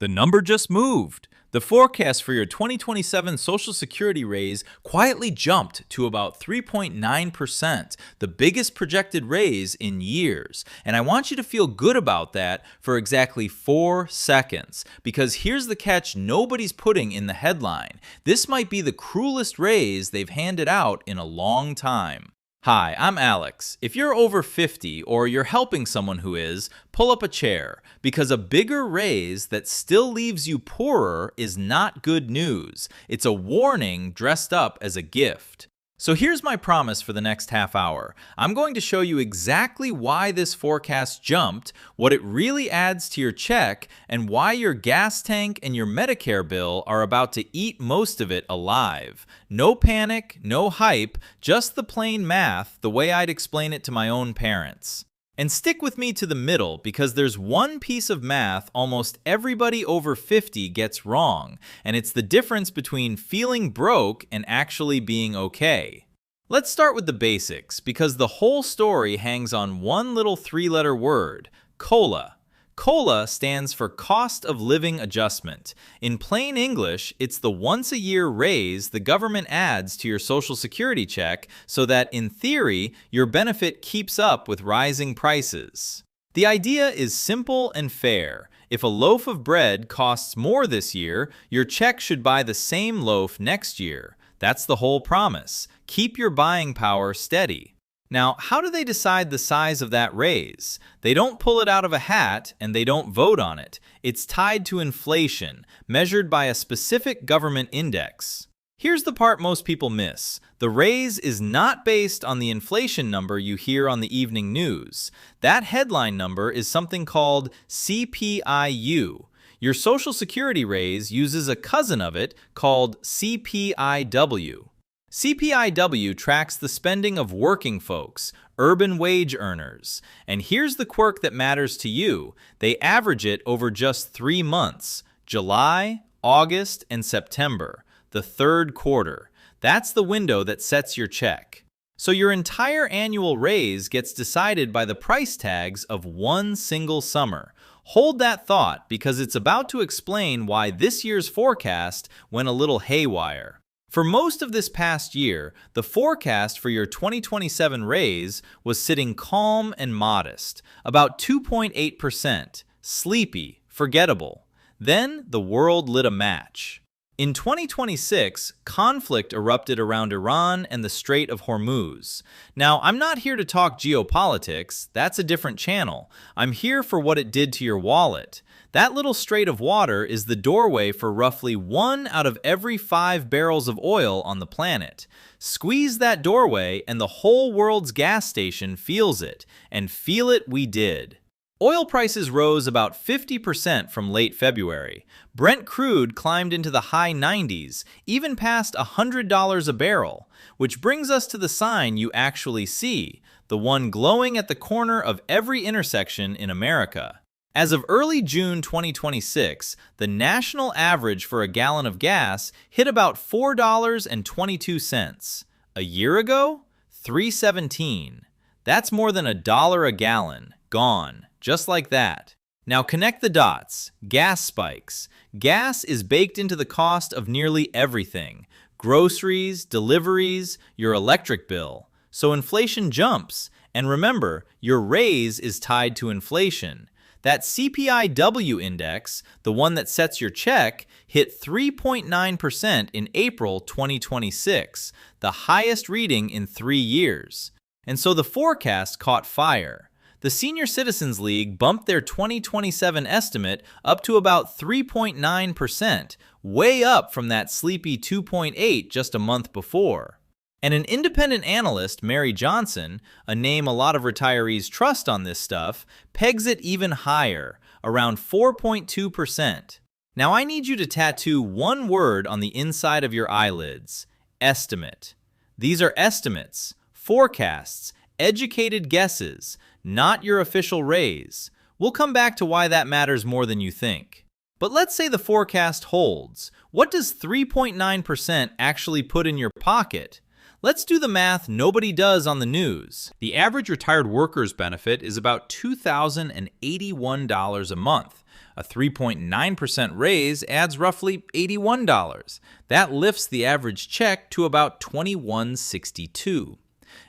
The number just moved. The forecast for your 2027 Social Security raise quietly jumped to about 3.9%, the biggest projected raise in years. And I want you to feel good about that for exactly 4 seconds, because here's the catch nobody's putting in the headline. This might be the cruelest raise they've handed out in a long time. Hi, I'm Alex. If you're over 50 or you're helping someone who is, pull up a chair, because a bigger raise that still leaves you poorer is not good news. It's a warning dressed up as a gift. So here's my promise for the next half hour. I'm going to show you exactly why this forecast jumped, what it really adds to your check, and why your gas tank and your Medicare bill are about to eat most of it alive. No panic, no hype, just the plain math, the way I'd explain it to my own parents. And stick with me to the middle, because there's one piece of math almost everybody over 50 gets wrong, and it's the difference between feeling broke and actually being okay. Let's start with the basics, because the whole story hangs on one little 3-letter word: COLA. COLA stands for Cost of Living Adjustment. In plain English, it's the once-a-year raise the government adds to your Social Security check so that, in theory, your benefit keeps up with rising prices. The idea is simple and fair. If a loaf of bread costs more this year, your check should buy the same loaf next year. That's the whole promise. Keep your buying power steady. Now, how do they decide the size of that raise? They don't pull it out of a hat, and they don't vote on it. It's tied to inflation, measured by a specific government index. Here's the part most people miss. The raise is not based on the inflation number you hear on the evening news. That headline number is something called CPI-U. Your Social Security raise uses a cousin of it called CPI-W. CPI-W tracks the spending of working folks, urban wage earners. And here's the quirk that matters to you. They average it over just 3 months: July, August, and September, the third quarter. That's the window that sets your check. So your entire annual raise gets decided by the price tags of one single summer. Hold that thought, because it's about to explain why this year's forecast went a little haywire. For most of this past year, the forecast for your 2027 raise was sitting calm and modest, about 2.8%, sleepy, forgettable. Then the world lit a match. In 2026, conflict erupted around Iran and the Strait of Hormuz. Now, I'm not here to talk geopolitics, that's a different channel. I'm here for what it did to your wallet. That little strait of water is the doorway for roughly 1 out of every 5 barrels of oil on the planet. Squeeze that doorway and the whole world's gas station feels it, and feel it we did. Oil prices rose about 50% from late February. Brent crude climbed into the high 90s, even past $100 a barrel, which brings us to the sign you actually see, the one glowing at the corner of every intersection in America. As of early June 2026, the national average for a gallon of gas hit about $4.22. A year ago, $3.17. That's more than $1 a gallon, gone, just like that. Now connect the dots. Gas spikes. Gas is baked into the cost of nearly everything: groceries, deliveries, your electric bill. So inflation jumps. And remember, your raise is tied to inflation. That CPI-W index, the one that sets your check, hit 3.9% in April 2026, the highest reading in 3 years. And so the forecast caught fire. The Senior Citizens League bumped their 2027 estimate up to about 3.9%, way up from that sleepy 2.8 just a month before. And an independent analyst, Mary Johnson, a name a lot of retirees trust on this stuff, pegs it even higher, around 4.2%. Now I need you to tattoo one word on the inside of your eyelids: estimate. These are estimates, forecasts, educated guesses, not your official raise. We'll come back to why that matters more than you think. But let's say the forecast holds. What does 3.9% actually put in your pocket? Let's do the math nobody does on the news. The average retired worker's benefit is about $2,081 a month. A 3.9% raise adds roughly $81. That lifts the average check to about $21.62.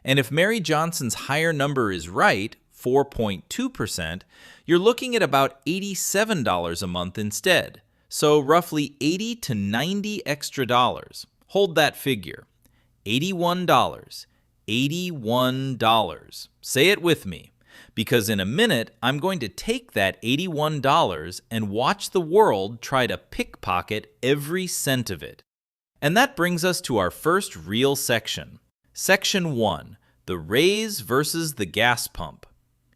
And if Mary Johnson's higher number is right, 4.2%, you're looking at about $87 a month instead. So roughly 80 to 90 extra dollars. Hold that figure. $81. $81. Say it with me, because in a minute, I'm going to take that $81 and watch the world try to pickpocket every cent of it. And that brings us to our first real section. Section 1, the raise versus the gas pump.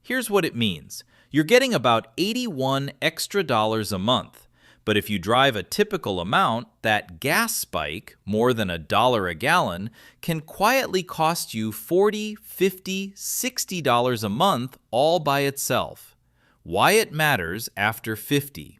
Here's what it means. You're getting about 81 extra dollars a month. But if you drive a typical amount, that gas spike, more than $1 a gallon, can quietly cost you $40, $50, $60 a month all by itself. Why it matters after 50.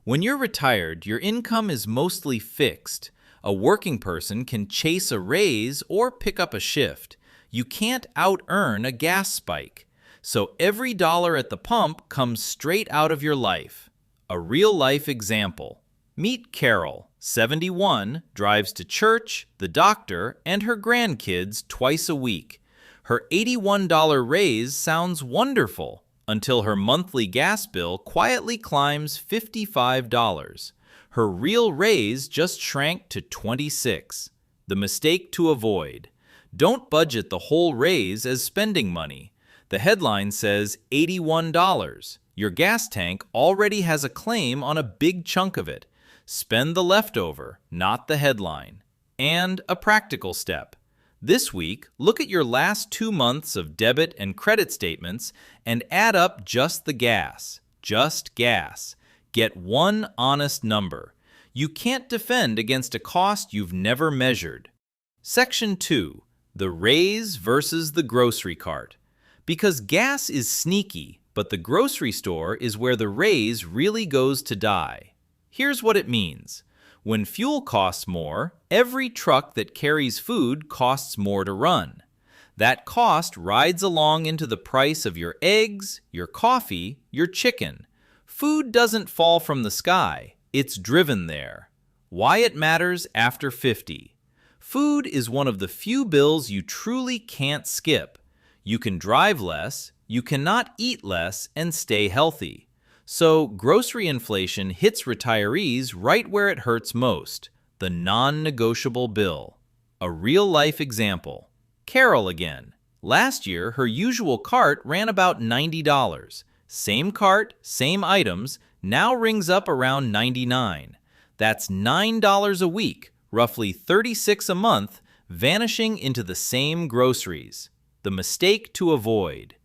When you're retired, your income is mostly fixed. A working person can chase a raise or pick up a shift. You can't out-earn a gas spike. So every dollar at the pump comes straight out of your life. A real-life example. Meet Carol, 71, drives to church, the doctor, and her grandkids twice a week. Her $81 raise sounds wonderful until her monthly gas bill quietly climbs $55. Her real raise just shrank to $26. The mistake to avoid. Don't budget the whole raise as spending money. The headline says $81. Your gas tank already has a claim on a big chunk of it. Spend the leftover, not the headline. And a practical step. This week, look at your last 2 months of debit and credit statements and add up just the gas. Just gas. Get one honest number. You can't defend against a cost you've never measured. Section 2. The raise versus the grocery cart. Because gas is sneaky, but the grocery store is where the raise really goes to die. Here's what it means. When fuel costs more, every truck that carries food costs more to run. That cost rides along into the price of your eggs, your coffee, your chicken. Food doesn't fall from the sky, it's driven there. Why it matters after 50. Food is one of the few bills you truly can't skip. You can drive less, you cannot eat less and stay healthy. So grocery inflation hits retirees right where it hurts most, the non-negotiable bill. A real-life example. Carol again. Last year, her usual cart ran about $90. Same cart, same items, now rings up around $99. That's $9 a week, roughly $36 a month, vanishing into the same groceries. The mistake to avoid.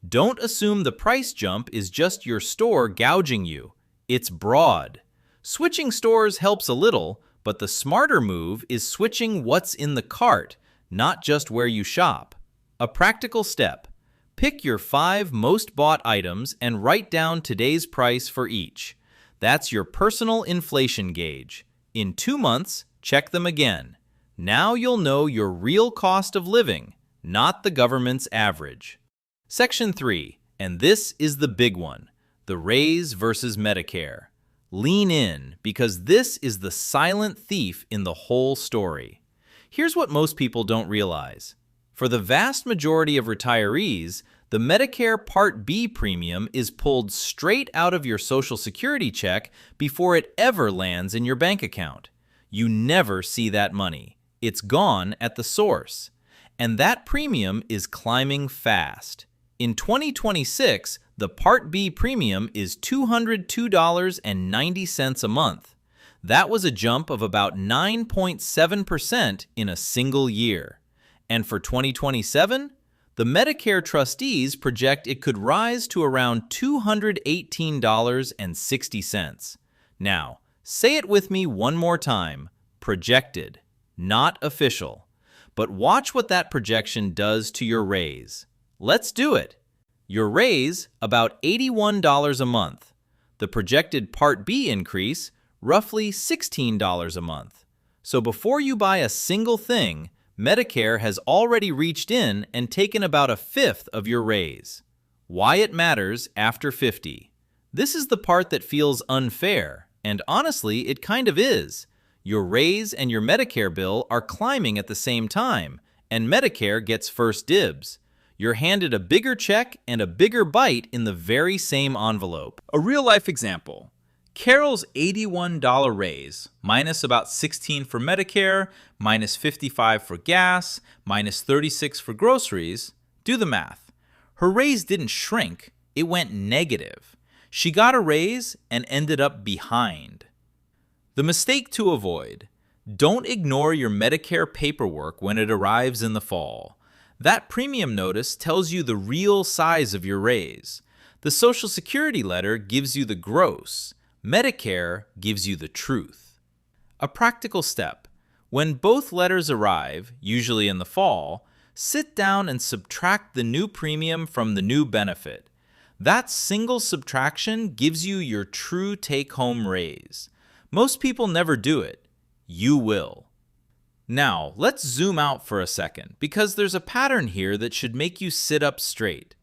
Don't assume the price jump is just your store gouging you. It's broad. Switching stores helps a little, but the smarter move is switching what's in the cart, not just where you shop. A practical step. Pick your 5 most bought items and write down today's price for each. That's your personal inflation gauge. In 2 months, check them again. Now you'll know your real cost of living, not the government's average. Section 3, and this is the big one, the raise versus Medicare. Lean in, because this is the silent thief in the whole story. Here's what most people don't realize. For the vast majority of retirees, the Medicare Part B premium is pulled straight out of your Social Security check before it ever lands in your bank account. You never see that money. It's gone at the source. And that premium is climbing fast. In 2026, the Part B premium is $202.90 a month. That was a jump of about 9.7% in a single year. And for 2027, the Medicare trustees project it could rise to around $218.60. Now, say it with me one more time. Projected, not official. But watch what that projection does to your raise. Let's do it. Your raise, about $81 a month. The projected Part B increase, roughly $16 a month. So before you buy a single thing, Medicare has already reached in and taken about 1/5 of your raise. Why it matters after 50. This is the part that feels unfair, and honestly, it kind of is. Your raise and your Medicare bill are climbing at the same time, and Medicare gets first dibs. You're handed a bigger check and a bigger bite in the very same envelope. A real-life example. Carol's $81 raise, minus about $16 for Medicare, minus $55 for gas, minus $36 for groceries. Do the math. Her raise didn't shrink, it went negative. She got a raise and ended up behind. The mistake to avoid. Don't ignore your Medicare paperwork when it arrives in the fall. That premium notice tells you the real size of your raise. The Social Security letter gives you the gross. Medicare gives you the truth. A practical step. When both letters arrive, usually in the fall, sit down and subtract the new premium from the new benefit. That single subtraction gives you your true take-home raise. Most people never do it. You will. Now, let's zoom out for a second, because there's a pattern here that should make you sit up straight.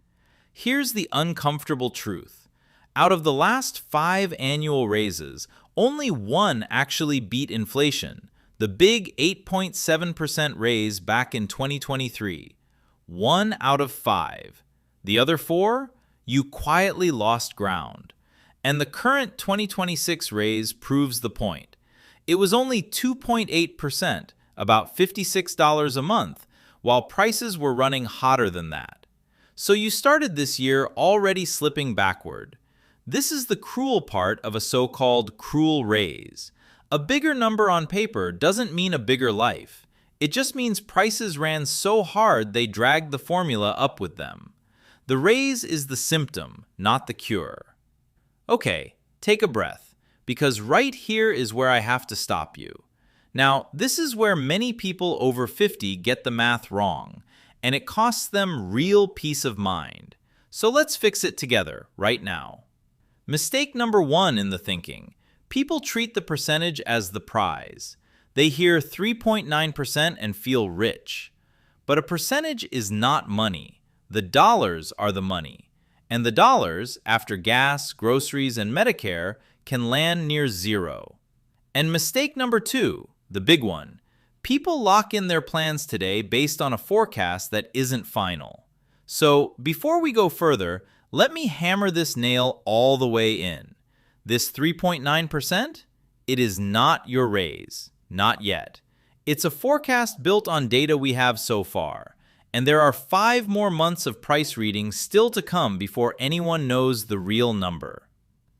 Here's the uncomfortable truth. Out of the last 5 annual raises, only one actually beat inflation, the big 8.7% raise back in 2023. 1 out of 5. The other 4? You quietly lost ground. And the current 2026 raise proves the point. It was only 2.8%, about $56 a month, while prices were running hotter than that. So you started this year already slipping backward. This is the cruel part of a so-called cruel raise. A bigger number on paper doesn't mean a bigger life. It just means prices ran so hard they dragged the formula up with them. The raise is the symptom, not the cure. Okay, take a breath, because right here is where I have to stop you. Now, this is where many people over 50 get the math wrong, and it costs them real peace of mind. So let's fix it together right now. Mistake number 1 in the thinking. People treat the percentage as the prize. They hear 3.9% and feel rich. But a percentage is not money. The dollars are the money. And the dollars, after gas, groceries, and Medicare, can land near zero. And mistake number 2, the big one. People lock in their plans today based on a forecast that isn't final. So, before we go further, let me hammer this nail all the way in. This 3.9%? It is not your raise. Not yet. It's a forecast built on data we have so far. And there are 5 more months of price readings still to come before anyone knows the real number.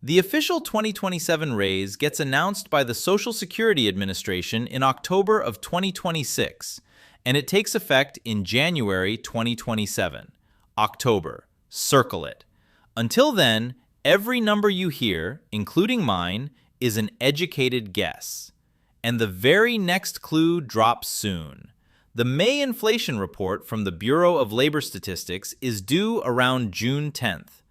The official 2027 raise gets announced by the Social Security Administration in October of 2026, and it takes effect in January 2027. October. Circle it. Until then, every number you hear, including mine, is an educated guess. And the very next clue drops soon. The May inflation report from the Bureau of Labor Statistics is due around June 10th.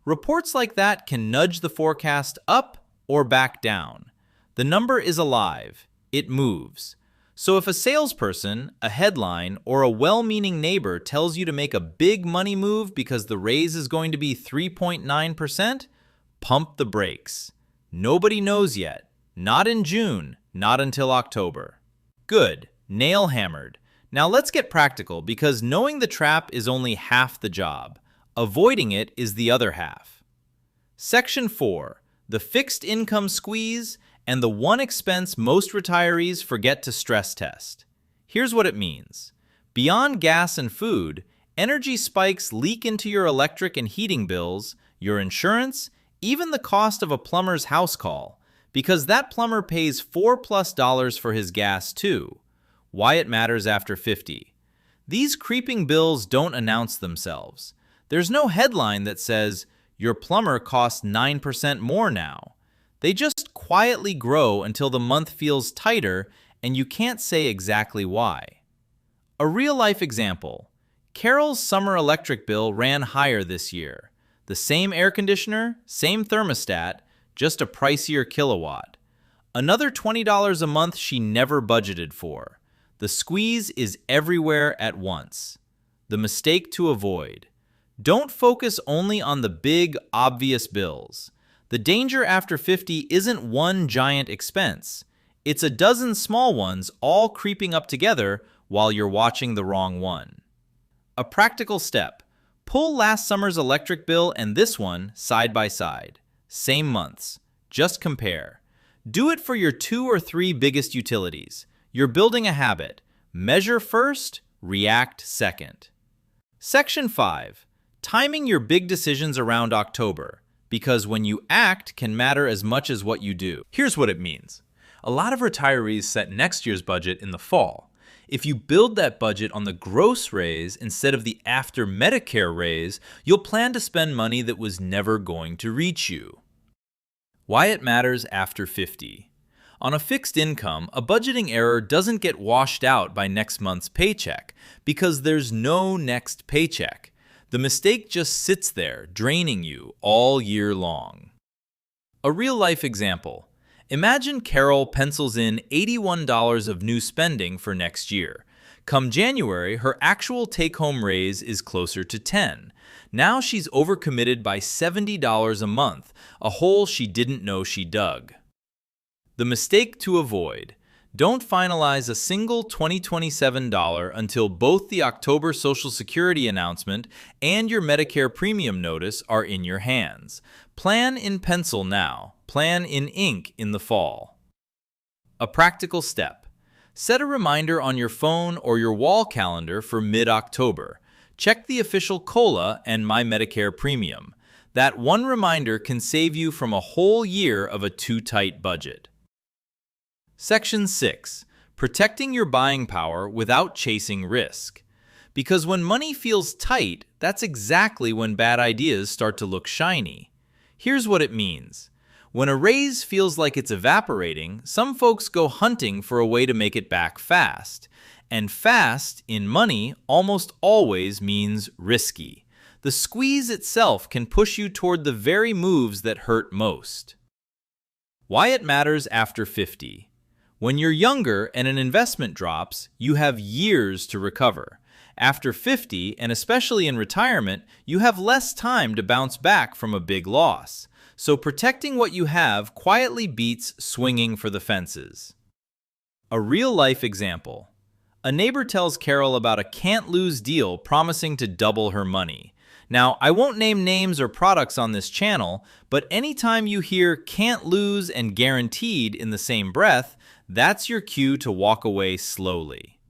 Reports like that can nudge the forecast up or back down. The number is alive. It moves. So if a salesperson, a headline, or a well-meaning neighbor tells you to make a big money move because the raise is going to be 3.9%, pump the brakes. Nobody knows yet. Not in June, not until October. Good. Nail hammered. Now let's get practical, because knowing the trap is only half the job. Avoiding it is the other half. Section 4. The fixed income squeeze and the one expense most retirees forget to stress test. Here's what it means. Beyond gas and food, energy spikes leak into your electric and heating bills, your insurance, even the cost of a plumber's house call, because that plumber pays $4+ for his gas too. Why it matters after 50. These creeping bills don't announce themselves. There's no headline that says, your plumber costs 9% more now. They just quietly grow until the month feels tighter and you can't say exactly why. A real-life example. Carol's summer electric bill ran higher this year. The same air conditioner, same thermostat, just a pricier kilowatt. Another $20 a month she never budgeted for. The squeeze is everywhere at once. The mistake to avoid. Don't focus only on the big, obvious bills. The danger after 50 isn't one giant expense. It's a dozen small ones all creeping up together while you're watching the wrong one. A practical step. Pull last summer's electric bill and this one side by side. Same months. Just compare. Do it for your 2 or 3 biggest utilities. You're building a habit. Measure first, react second. Section 5. Timing your big decisions around October, because when you act can matter as much as what you do. Here's what it means. A lot of retirees set next year's budget in the fall. If you build that budget on the gross raise instead of the after Medicare raise, you'll plan to spend money that was never going to reach you. Why it matters after 50. On a fixed income, a budgeting error doesn't get washed out by next month's paycheck because there's no next paycheck. The mistake just sits there, draining you all year long. A real-life example. Imagine Carol pencils in $81 of new spending for next year. Come January, her actual take-home raise is closer to $10. Now she's overcommitted by $70 a month, a hole she didn't know she dug. The mistake to avoid. Don't finalize a single $2027 until both the October Social Security announcement and your Medicare premium notice are in your hands. Plan in pencil now. Plan in ink in the fall. A practical step. Set a reminder on your phone or your wall calendar for mid-October. Check the official COLA and My Medicare Premium. That one reminder can save you from a whole year of a too-tight budget. Section 6. Protecting your buying power without chasing risk. Because when money feels tight, that's exactly when bad ideas start to look shiny. Here's what it means. When a raise feels like it's evaporating, some folks go hunting for a way to make it back fast. And fast, in money, almost always means risky. The squeeze itself can push you toward the very moves that hurt most. Why it matters after 50. When you're younger and an investment drops, you have years to recover. After 50, and especially in retirement, you have less time to bounce back from a big loss. So protecting what you have quietly beats swinging for the fences. A real-life example. A neighbor tells Carol about a can't-lose deal promising to double her money. Now, I won't name names or products on this channel, but anytime you hear can't lose and guaranteed in the same breath, that's your cue to walk away slowly.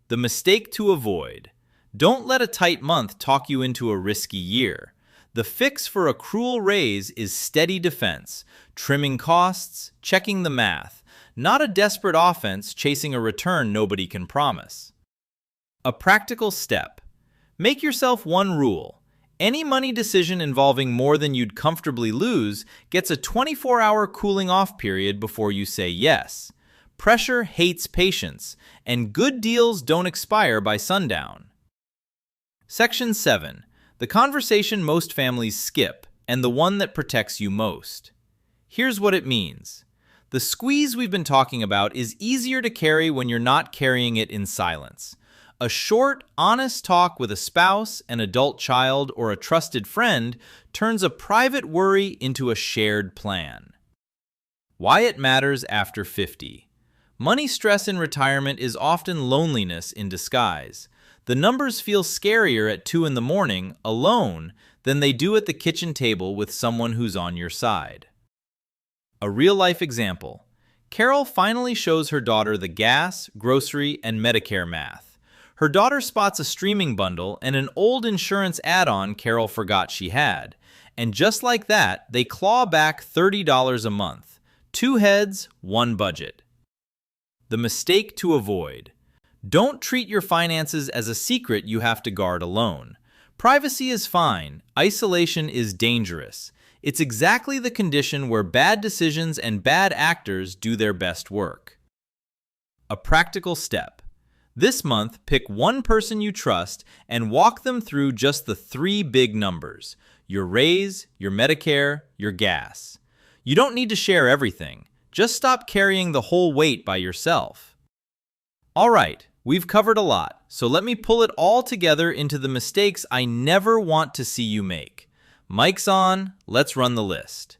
The mistake to avoid. Don't let a tight month talk you into a risky year. The fix for a cruel raise is steady defense, trimming costs, checking the math, not a desperate offense chasing a return nobody can promise. A practical step. Make yourself one rule. Any money decision involving more than you'd comfortably lose gets a 24-hour cooling off period before you say yes. Pressure hates patience, and good deals don't expire by sundown. Section 7. The conversation most families skip, and the one that protects you most. Here's what it means. The squeeze we've been talking about is easier to carry when you're not carrying it in silence. A short, honest talk with a spouse, an adult child, or a trusted friend turns a private worry into a shared plan. Why it matters after 50. Money stress in retirement is often loneliness in disguise. The numbers feel scarier at 2 in the morning, alone, than they do at the kitchen table with someone who's on your side. A real-life example. Carol finally shows her daughter the gas, grocery, and Medicare math. Her daughter spots a streaming bundle and an old insurance add-on Carol forgot she had. And just like that, they claw back $30 a month. 2 heads, 1 budget. The mistake to avoid. Don't treat your finances as a secret you have to guard alone. Privacy is fine. Isolation is dangerous. It's exactly the condition where bad decisions and bad actors do their best work. A practical step. This month, pick one person you trust and walk them through just the 3 big numbers: your raise, your Medicare, your gas. You don't need to share everything. Just stop carrying the whole weight by yourself. All right, we've covered a lot, so let me pull it all together into the mistakes I never want to see you make. Mic's on, let's run the list.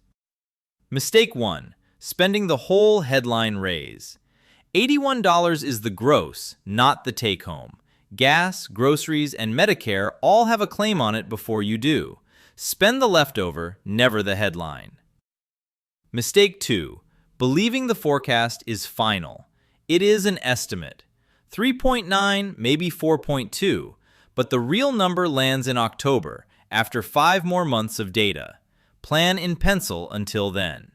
Mistake 1. Spending the whole headline raise. $81 is the gross, not the take-home. Gas, groceries, and Medicare all have a claim on it before you do. Spend the leftover, never the headline. Mistake 2. Believing the forecast is final. It is an estimate. 3.9, maybe 4.2, but the real number lands in October, after 5 more months of data. Plan in pencil until then.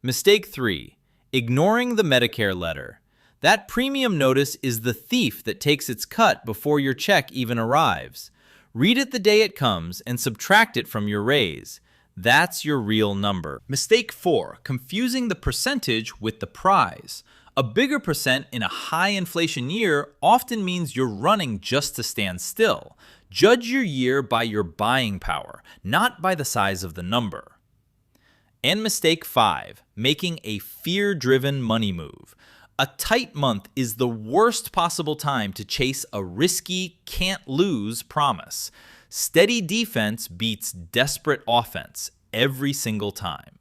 Mistake 3. Ignoring the Medicare letter. That premium notice is the thief that takes its cut before your check even arrives. Read it the day it comes and subtract it from your raise. That's your real number. Mistake 4. Confusing the percentage with the prize. A bigger percent in a high inflation year often means you're running just to stand still. Judge your year by your buying power, not by the size of the number. And mistake 5. Making a fear-driven money move. A tight month is the worst possible time to chase a risky, can't-lose promise. Steady defense beats desperate offense every single time.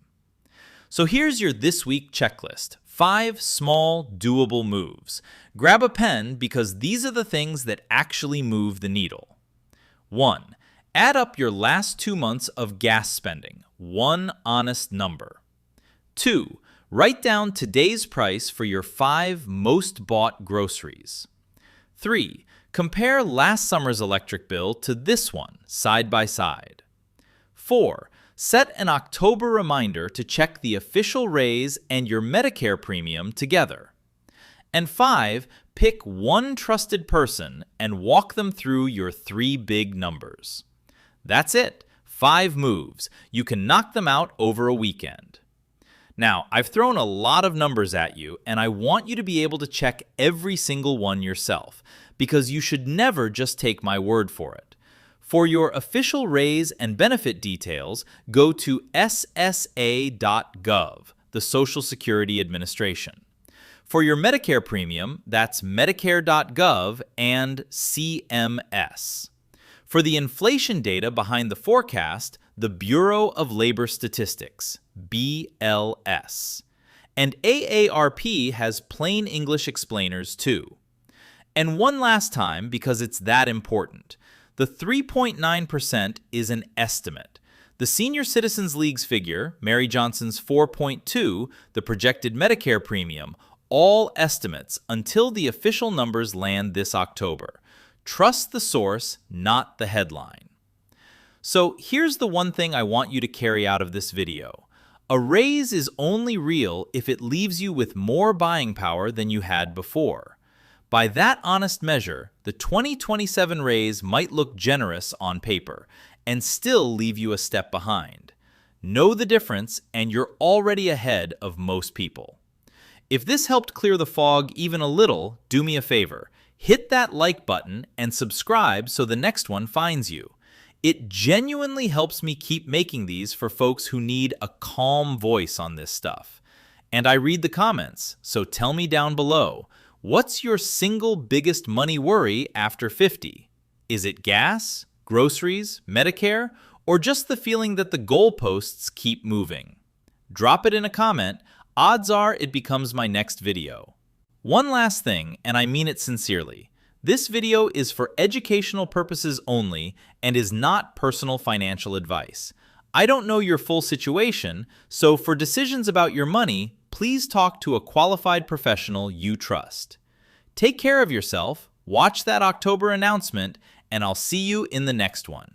So here's your This Week checklist. 5 small, doable moves. Grab a pen because these are the things that actually move the needle. 1. Add up your last 2 months of gas spending. One honest number. 2. Write down today's price for your 5 most bought groceries. 3. Compare last summer's electric bill to this one, side by side. 4. Set an October reminder to check the official raise and your Medicare premium together. And 5. Pick one trusted person and walk them through your 3 big numbers. That's it. 5 moves. You can knock them out over a weekend. Now, I've thrown a lot of numbers at you, and I want you to be able to check every single one yourself, because you should never just take my word for it. For your official raise and benefit details, go to ssa.gov, the Social Security Administration. For your Medicare premium, that's medicare.gov and CMS. For the inflation data behind the forecast, the Bureau of Labor Statistics, BLS. And AARP has plain English explainers too. And one last time, because it's that important, the 3.9% is an estimate. The Senior Citizens League's figure, Mary Johnson's 4.2, the projected Medicare premium, all estimates until the official numbers land this October. Trust the source, not the headline. So here's the one thing I want you to carry out of this video. A raise is only real if it leaves you with more buying power than you had before. By that honest measure, the 2027 raise might look generous on paper and still leave you a step behind. Know the difference, and you're already ahead of most people. If this helped clear the fog even a little, do me a favor. Hit that like button and subscribe so the next one finds you. It genuinely helps me keep making these for folks who need a calm voice on this stuff. And I read the comments, so tell me down below, what's your single biggest money worry after 50? Is it gas, groceries, Medicare, or just the feeling that the goalposts keep moving? Drop it in a comment. Odds are it becomes my next video. One last thing, and I mean it sincerely. This video is for educational purposes only and is not personal financial advice. I don't know your full situation, so for decisions about your money, please talk to a qualified professional you trust. Take care of yourself, watch that October announcement, and I'll see you in the next one.